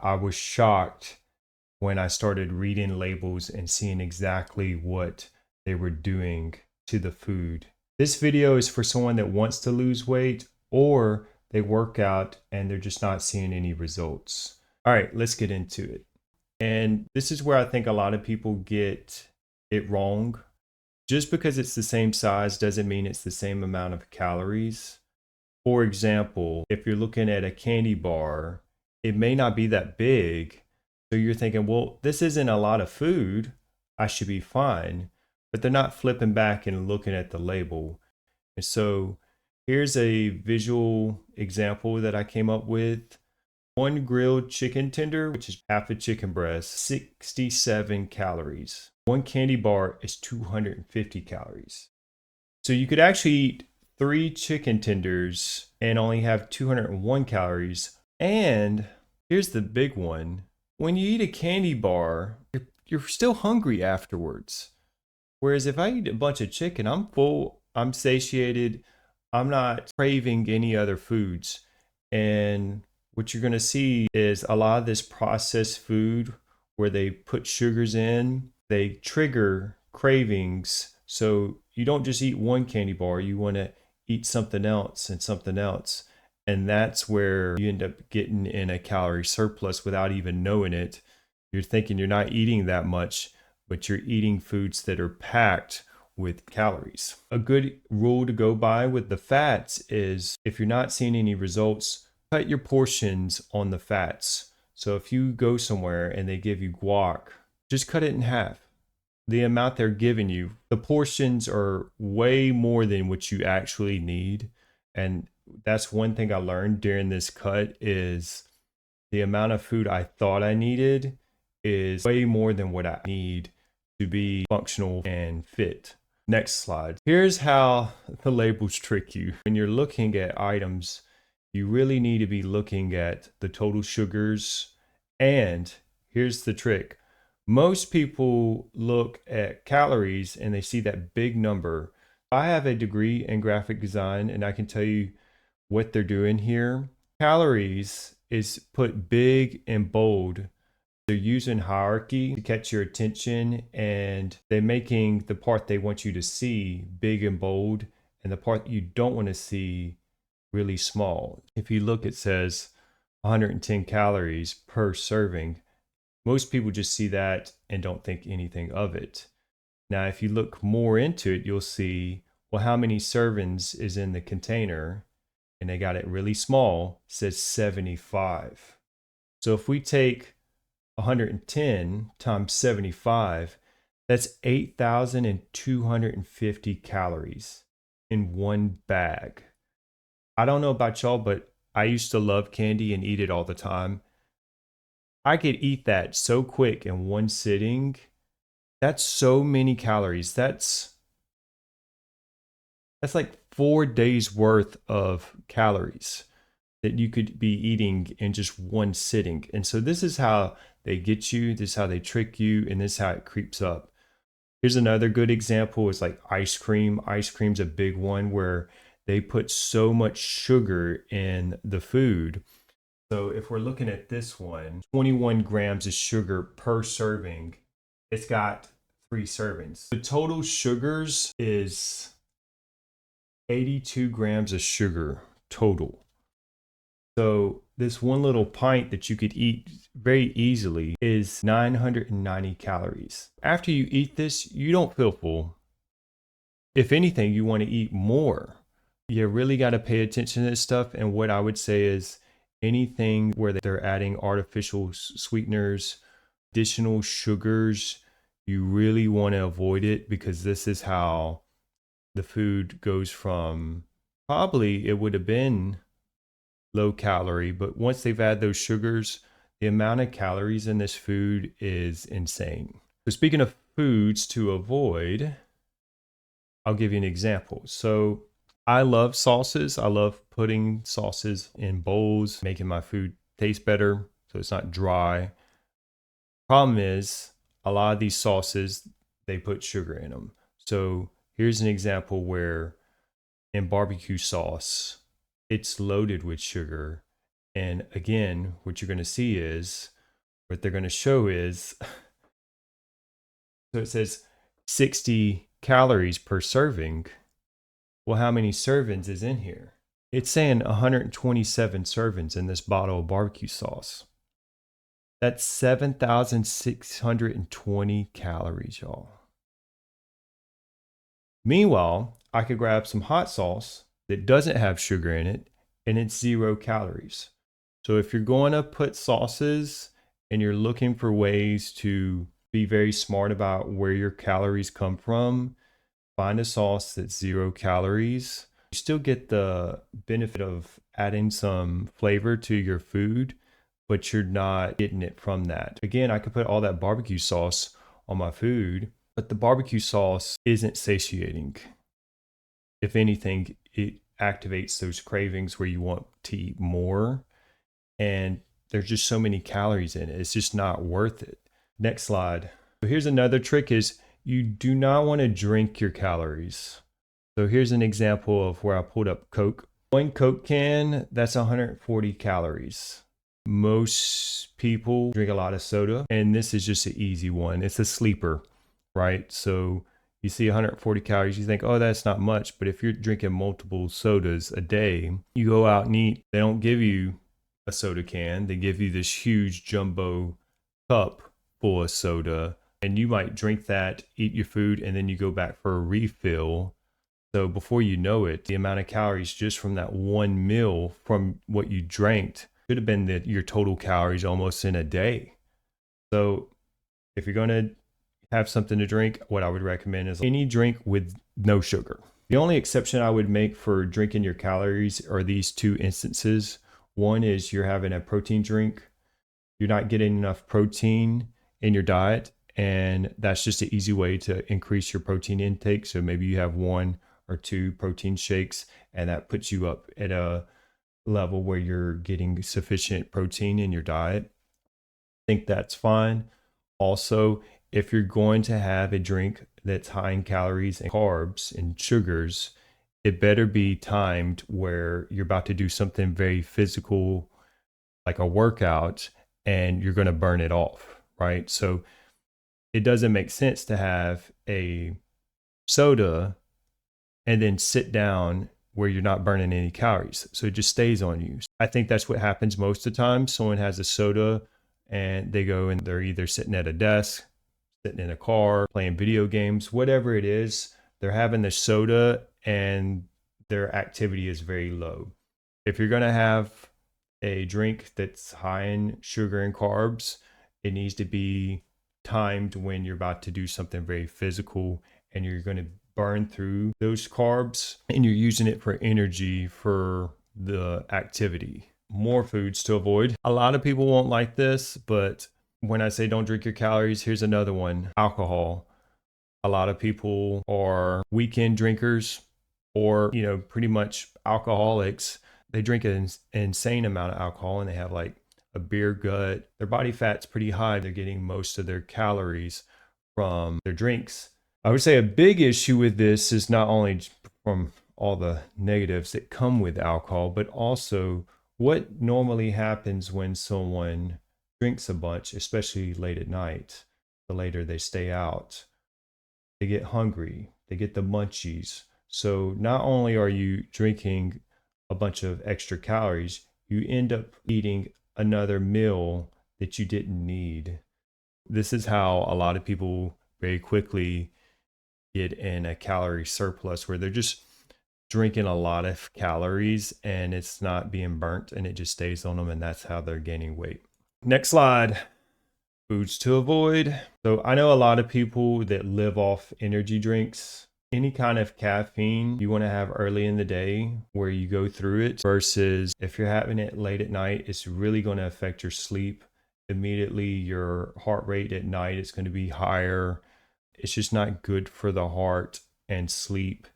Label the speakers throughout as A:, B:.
A: I was shocked when I started reading labels and seeing exactly what they were doing to the food. This video is for someone that wants to lose weight or they work out and they're just not seeing any results. All right, let's get into it. And this is where I think a lot of people get it wrong. Just because it's the same size doesn't mean it's the same amount of calories. For example, if you're looking at a candy bar, it may not be that big. So you're thinking, well, this isn't a lot of food. I should be fine. But they're not flipping back and looking at the label. And so here's a visual example that I came up with. One grilled chicken tender, which is half a chicken breast, 67 calories. One candy bar is 250 calories. So you could actually eat 3 chicken tenders and only have 201 calories. And here's the big one. When you eat a candy bar, you're still hungry afterwards. Whereas if I eat a bunch of chicken, I'm full, I'm satiated, I'm not craving any other foods. And what you're going to see is a lot of this processed food where they put sugars in, they trigger cravings. So you don't just eat one candy bar, you want to eat something else and something else. And that's where you end up getting in a calorie surplus without even knowing it. You're thinking you're not eating that much, but you're eating foods that are packed with calories. A good rule to go by with the fats is if you're not seeing any results, cut your portions on the fats. So if you go somewhere and they give you guac, just cut it in half. The amount they're giving you, the portions are way more than what you actually need. And that's one thing I learned during this cut is the amount of food I thought I needed is way more than what I need to be functional and fit. Next slide. Here's how the labels trick you. When you're looking at items, you really need to be looking at the total sugars. And here's the trick. Most people look at calories and they see that big number. I have a degree in graphic design and I can tell you what they're doing here. Calories is put big and bold. They're using hierarchy to catch your attention and they're making the part they want you to see big and bold and the part you don't want to see really small. If you look, it says 110 calories per serving. Most people just see that and don't think anything of it. Now, if you look more into it, you'll see, well, how many servings is in the container? And they got it really small, it says 75. So if we take 110 times 75, that's 8,250 calories in one bag. I don't know about y'all, but I used to love candy and eat it all the time. I could eat that so quick in one sitting. That's so many calories. That's like 4 days worth of calories that you could be eating in just one sitting. And so this is how they get you, this is how they trick you, and this is how it creeps up. Here's another good example is like ice cream. Ice cream's a big one where they put so much sugar in the food. So if we're looking at this one, 21 grams of sugar per serving. It's got 3 servings. The total sugars is 82 grams of sugar total. So this one little pint that you could eat very easily is 990 calories. After you eat this, you don't feel full. If anything, you want to eat more. You really got to pay attention to this stuff. And what I would say is anything where they're adding artificial sweeteners, additional sugars, you really want to avoid it because this is how the food goes from probably it would have been low calorie, but once they've added those sugars, the amount of calories in this food is insane. So speaking of foods to avoid, I'll give you an example. So I love sauces. I love putting sauces in bowls, making my food taste better so it's not dry. Problem is, a lot of these sauces, they put sugar in them. So here's an example where in barbecue sauce, it's loaded with sugar. And again, what you're going to see is what they're going to show is, so it says 60 calories per serving. Well, how many servings is in here? It's saying 127 servings in this bottle of barbecue sauce. That's 7,620 calories, y'all. Meanwhile, I could grab some hot sauce that doesn't have sugar in it, and it's 0 calories. So if you're going to put sauces and you're looking for ways to be very smart about where your calories come from, find a sauce that's 0 calories. You still get the benefit of adding some flavor to your food, but you're not getting it from that. Again, I could put all that barbecue sauce on my food, but the barbecue sauce isn't satiating. If anything, it activates those cravings where you want to eat more. And there's just so many calories in it. It's just not worth it. Next slide. So here's another trick is you do not want to drink your calories. So here's an example of where I pulled up Coke. One Coke can, that's 140 calories. Most people drink a lot of soda, and this is just an easy one. It's a sleeper, right? So you see 140 calories, you think, oh, that's not much. But if you're drinking multiple sodas a day, you go out and eat, they don't give you a soda can. They give you this huge jumbo cup full of soda, and you might drink that, eat your food, and then you go back for a refill. So before you know it, the amount of calories just from that one meal from what you drank could have been your total calories almost in a day. So if you're going to have something to drink, what I would recommend is any drink with no sugar. The only exception I would make for drinking your calories are these two instances. One is you're having a protein drink. You're not getting enough protein in your diet, and that's just an easy way to increase your protein intake. So maybe you have 1 or 2 protein shakes, and that puts you up at a level where you're getting sufficient protein in your diet. I think that's fine. Also, if you're going to have a drink that's high in calories and carbs and sugars, it better be timed where you're about to do something very physical, like a workout, and you're going to burn it off, right? So it doesn't make sense to have a soda and then sit down where you're not burning any calories. So it just stays on you. I think that's what happens most of the time. Someone has a soda and they go and they're either sitting at a desk, sitting in a car, playing video games, whatever it is, they're having the soda and their activity is very low. If you're going to have a drink that's high in sugar and carbs, it needs to be timed when you're about to do something very physical and you're going to burn through those carbs and you're using it for energy for the activity. More foods to avoid. A lot of people won't like this, but when I say don't drink your calories, here's another one: alcohol. A lot of people are weekend drinkers or, pretty much alcoholics. They drink an insane amount of alcohol and they have like a beer gut. Their body fat's pretty high. They're getting most of their calories from their drinks. I would say a big issue with this is not only from all the negatives that come with alcohol, but also what normally happens when someone drinks a bunch, especially late at night. The later they stay out, they get hungry, they get the munchies. So not only are you drinking a bunch of extra calories, you end up eating another meal that you didn't need. This is how a lot of people very quickly get in a calorie surplus where they're just drinking a lot of calories and it's not being burnt and it just stays on them, and that's how they're gaining weight. Next slide. Foods to avoid. So I know a lot of people that live off energy drinks. Any kind of caffeine you want to have early in the day where you go through it, versus if you're having it late at night, it's really going to affect your sleep. Immediately your heart rate at night is going to be higher. It's just not good for the heart and sleep.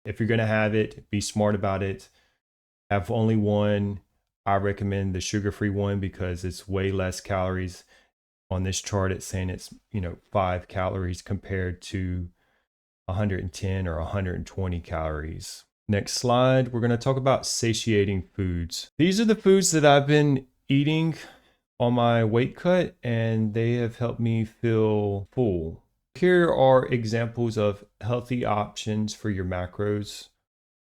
A: If you're going to have it, be smart about it. Have only one. I recommend the sugar-free one because it's way less calories. On this chart, it's saying it's 5 calories compared to 110 or 120 calories. Next slide, we're going to talk about satiating foods. These are the foods that I've been eating on my weight cut, and they have helped me feel full. Here are examples of healthy options for your macros.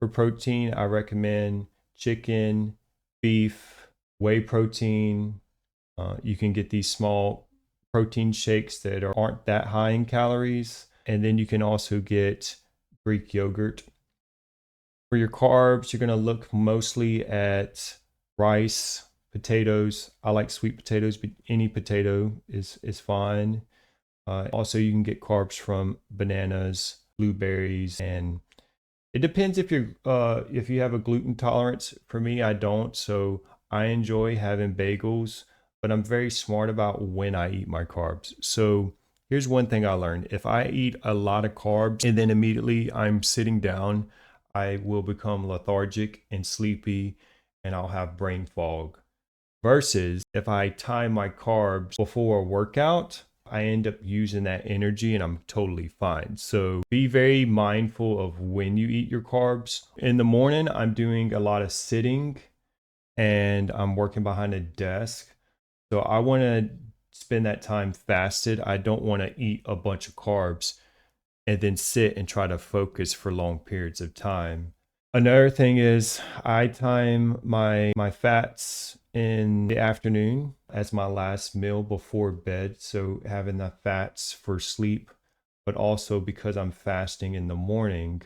A: For protein, I recommend chicken, beef, whey protein. You can get these small protein shakes that aren't that high in calories. And then you can also get Greek yogurt. For your carbs, you're going to look mostly at rice, potatoes. I like sweet potatoes, but any potato is fine. Also, you can get carbs from bananas, blueberries, and it depends if you have a gluten tolerance. For me, I don't, so I enjoy having bagels, but I'm very smart about when I eat my carbs. So here's one thing I learned. If I eat a lot of carbs and then immediately I'm sitting down, I will become lethargic and sleepy and I'll have brain fog. Versus if I time my carbs before a workout, I end up using that energy and I'm totally fine. So be very mindful of when you eat your carbs. In the morning, I'm doing a lot of sitting and I'm working behind a desk. So I want to spend that time fasted. I don't want to eat a bunch of carbs and then sit and try to focus for long periods of time. Another thing is I time my fats in the afternoon as my last meal before bed. So having the fats for sleep, but also because I'm fasting in the morning,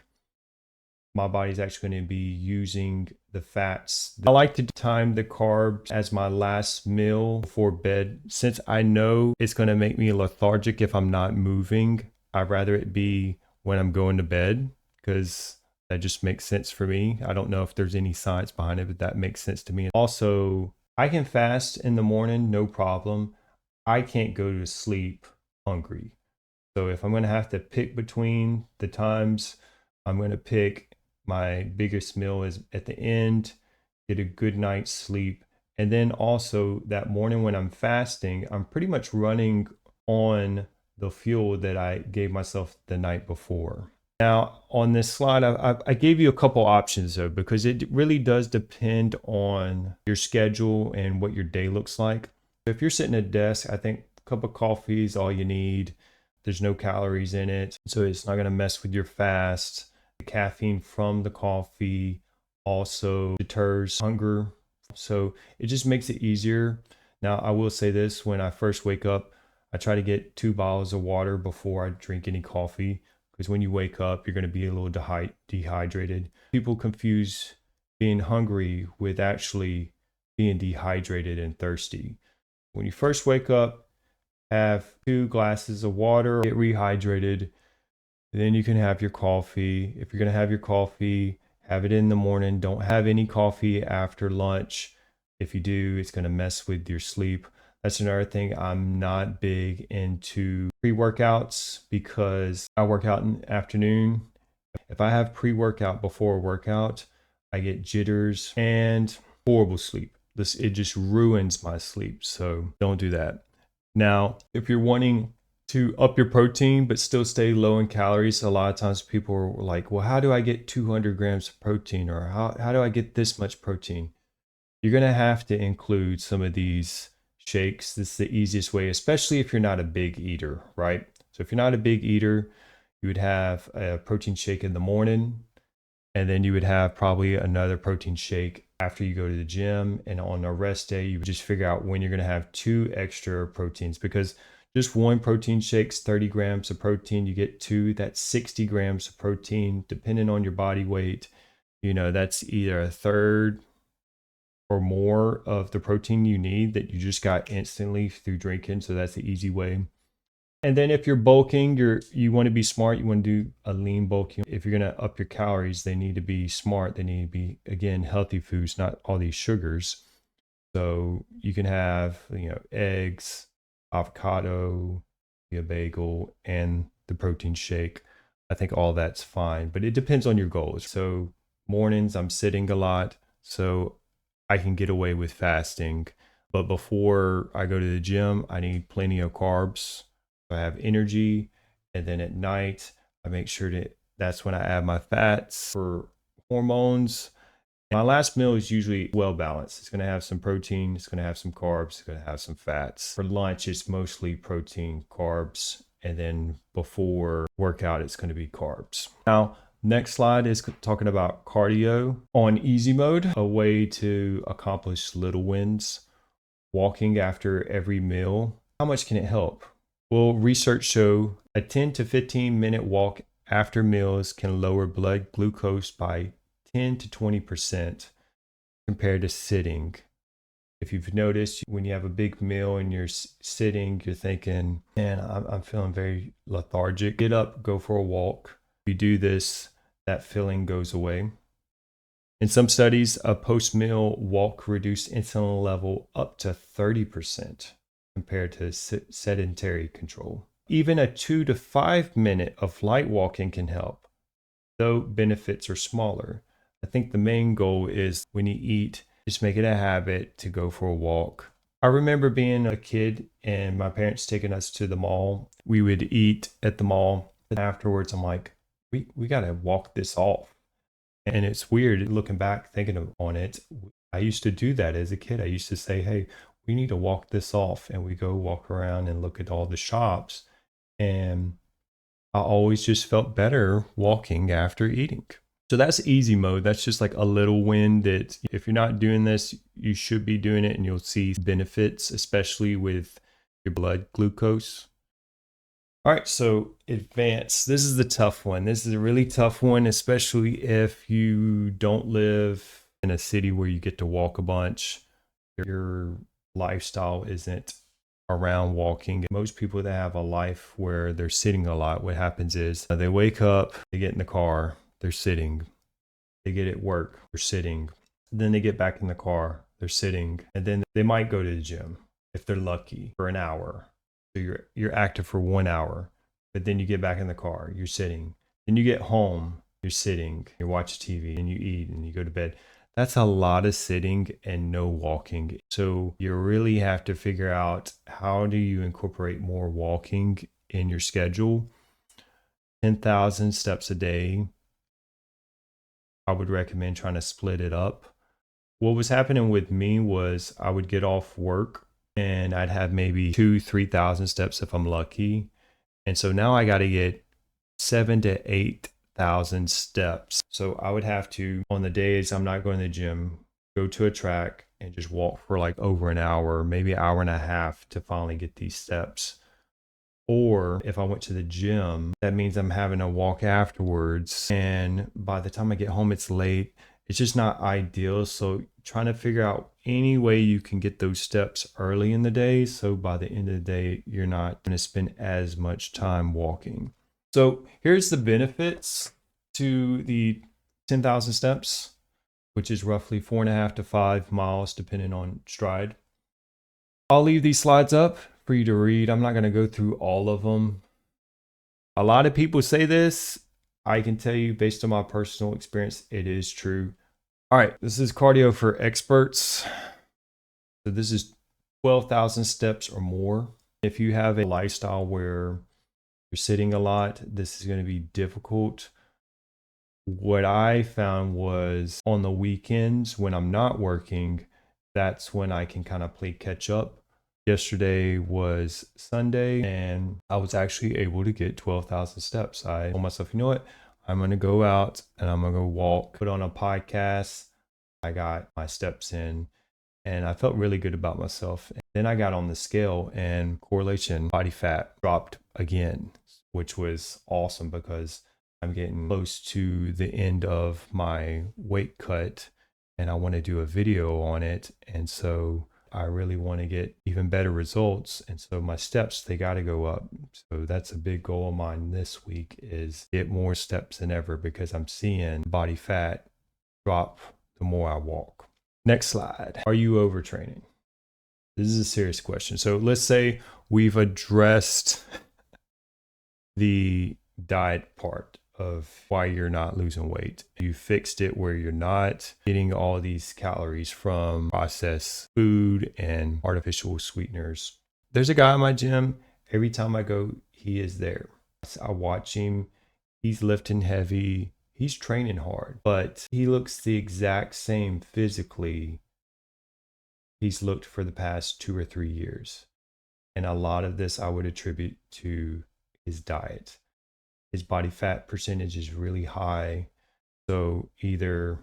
A: my body's actually going to be using the fats. I like to time the carbs as my last meal before bed. Since I know it's going to make me lethargic if I'm not moving, I'd rather it be when I'm going to bed because that just makes sense for me. I don't know if there's any science behind it, but that makes sense to me. Also, I can fast in the morning, no problem. I can't go to sleep hungry. So if I'm going to have to pick between the times, I'm going to pick my biggest meal is at the end, get a good night's sleep. And then also that morning when I'm fasting, I'm pretty much running on the fuel that I gave myself the night before. Now, on this slide, I gave you a couple options though, because it really does depend on your schedule and what your day looks like. If you're sitting at a desk, I think a cup of coffee is all you need. There's no calories in it, so it's not going to mess with your fast. The caffeine from the coffee also deters hunger, so it just makes it easier. Now, I will say this, when I first wake up, I try to get 2 bottles of water before I drink any coffee because when you wake up, you're going to be a little dehydrated. People confuse being hungry with actually being dehydrated and thirsty. When you first wake up, have 2 glasses of water, get rehydrated. Then you can have your coffee. If you're going to have your coffee, have it in the morning. Don't have any coffee after lunch. If you do, it's going to mess with your sleep. That's another thing. I'm not big into pre-workouts because I work out in the afternoon. If I have pre-workout before a workout, I get jitters and horrible sleep. It just ruins my sleep. So don't do that. Now, if you're wanting to up your protein but still stay low in calories, a lot of times people are like, well, how do I get 200 grams of protein, or how do I get this much protein? You're going to have to include some of these shakes. This is the easiest way, especially if you're not a big eater, right? So if you're not a big eater, you would have a protein shake in the morning, and then you would have probably another protein shake after you go to the gym. And on a rest day, you would just figure out when you're going to have 2 extra proteins, because just one protein shake's 30 grams of protein. You get 2, that's 60 grams of protein, depending on your body weight. That's either a third or more of the protein you need that you just got instantly through drinking. So that's the easy way. And then if you're bulking, you want to be smart. You want to do a lean bulk. If you're going to up your calories, they need to be smart. They need to be, again, healthy foods, not all these sugars. So you can have, eggs, avocado, a bagel, and the protein shake. I think all that's fine, but it depends on your goals. So mornings, I'm sitting a lot, so I can get away with fasting. But before I go to the gym, I need plenty of carbs. I have energy. And then at night, I make sure that's when I add my fats for hormones. My last meal is usually well balanced. It's going to have some protein, it's going to have some carbs, it's going to have some fats. For lunch, it's mostly protein, carbs, and then before workout, it's going to be carbs. Now, next slide is talking about cardio on easy mode, a way to accomplish little wins. Walking after every meal. How much can it help? Well, research show a 10 to 15 minute walk after meals can lower blood glucose by 10 to 20% compared to sitting. If you've noticed, when you have a big meal and you're sitting, you're thinking, man, I'm feeling very lethargic. Get up, go for a walk. If you do this, that feeling goes away. In some studies, a post-meal walk reduced insulin level up to 30% compared to sedentary control. Even a 2 to 5 minute of light walking can help, though benefits are smaller. I think the main goal is when you eat, just make it a habit to go for a walk. I remember being a kid and my parents taking us to the mall. We would eat at the mall. And afterwards, I'm like, we got to walk this off. And it's weird looking back, thinking on it. I used to do that as a kid. I used to say, hey, we need to walk this off. And we go walk around and look at all the shops. And I always just felt better walking after eating. So that's easy mode. That's just like a little win that if you're not doing this, you should be doing it and you'll see benefits, especially with your blood glucose. All right, so advance. This is the tough one. This is a really tough one, especially if you don't live in a city where you get to walk a bunch. Your lifestyle isn't around walking. Most people that have a life where they're sitting a lot, what happens is they wake up, they get in the car, they're sitting. They get at work, they're sitting. Then they get back in the car, they're sitting. And then they might go to the gym if they're lucky for an hour. So you're active for 1 hour, but then you get back in the car, you're sitting. Then you get home, you're sitting, you watch TV and you eat and you go to bed. That's a lot of sitting and no walking. So you really have to figure out how do you incorporate more walking in your schedule. 10,000 steps a day. I would recommend trying to split it up. What was happening with me was I would get off work and I'd have maybe 2,000-3,000 steps if I'm lucky. And so now I got to get 7,000 to 8,000 steps. So I would have to, on the days I'm not going to the gym, go to a track and just walk for like over an hour, maybe an hour and a half to finally get these steps. Or if I went to the gym, that means I'm having a walk afterwards. And by the time I get home, it's late. It's just not ideal. So trying to figure out any way you can get those steps early in the day. So by the end of the day, you're not going to spend as much time walking. So here's the benefits to the 10,000 steps, which is roughly 4.5 to 5 miles, depending on stride. I'll leave these slides up for you to read. I'm not going to go through all of them. A lot of people say this. I can tell you based on my personal experience, it is true. All right, this is cardio for experts. So this is 12,000 steps or more. If you have a lifestyle where you're sitting a lot, this is going to be difficult. What I found was on the weekends when I'm not working, that's when I can kind of play catch up. Yesterday was Sunday and I was actually able to get 12,000 steps. I told myself, you know what? I'm going to go out and I'm going to go walk, put on a podcast. I got my steps in and I felt really good about myself. And then I got on the scale and correlation body fat dropped again, which was awesome because I'm getting close to the end of my weight cut and I want to do a video on it. And so I really want to get even better results. And so my steps, they got to go up. So that's a big goal of mine this week is get more steps than ever because I'm seeing body fat drop the more I walk. Next slide. Are you overtraining? This is a serious question. So let's say we've addressed the diet part of why you're not losing weight. You fixed it where you're not getting all these calories from processed food and artificial sweeteners. There's a guy in my gym. Every time I go, he is there. I watch him. He's lifting heavy. he's training hard, but he looks the exact same physically he's looked for the past 2 or 3 years. And a lot of this I would attribute to his diet. His body fat percentage is really high. So either,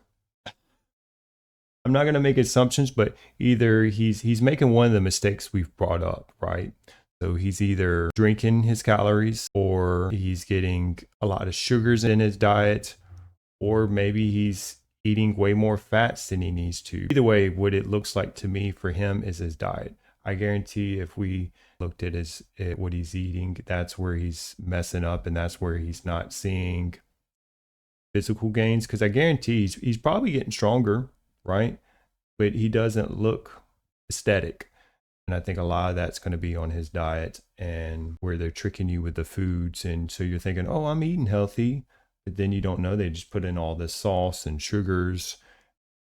A: I'm not going to make assumptions, but either he's making one of the mistakes we've brought up, right? So he's either drinking his calories, or he's getting a lot of sugars in his diet, or maybe he's eating way more fats than he needs to. Either way, what it looks like to me for him is his diet. I guarantee if we looked at what he's eating, that's where he's messing up, and that's where he's not seeing physical gains. Because I guarantee he's probably getting stronger, right? But he doesn't look aesthetic. And I think a lot of that's going to be on his diet, and where they're tricking you with the foods. And so you're thinking, oh, I'm eating healthy. But then you don't know, they just put in all this sauce and sugars.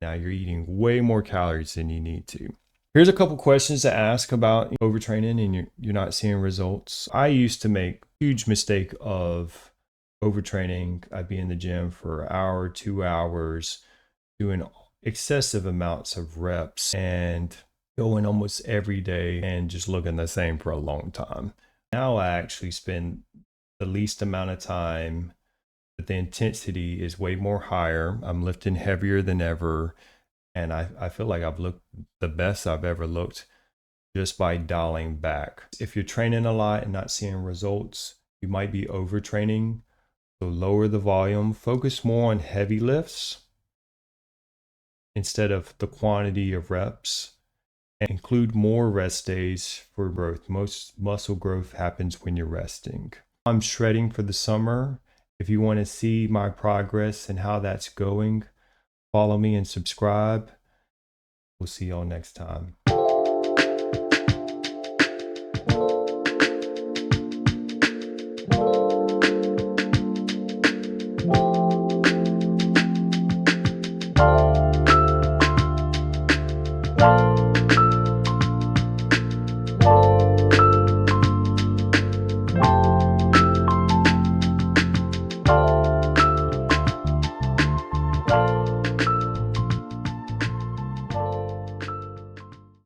A: Now you're eating way more calories than you need to. Here's a couple questions to ask about overtraining and you're not seeing results. I used to make a huge mistake of overtraining. I'd be in the gym for an hour, 2 hours, doing excessive amounts of reps and going almost every day and just looking the same for a long time. Now I actually spend the least amount of time, but the intensity is way more higher. I'm lifting heavier than ever. And I feel like I've looked the best I've ever looked just by dialing back. If you're training a lot and not seeing results, you might be overtraining. So lower the volume, focus more on heavy lifts instead of the quantity of reps, and include more rest days for growth. Most muscle growth happens when you're resting. I'm shredding for the summer. If you want to see my progress and how that's going, follow me and subscribe. We'll see y'all next time.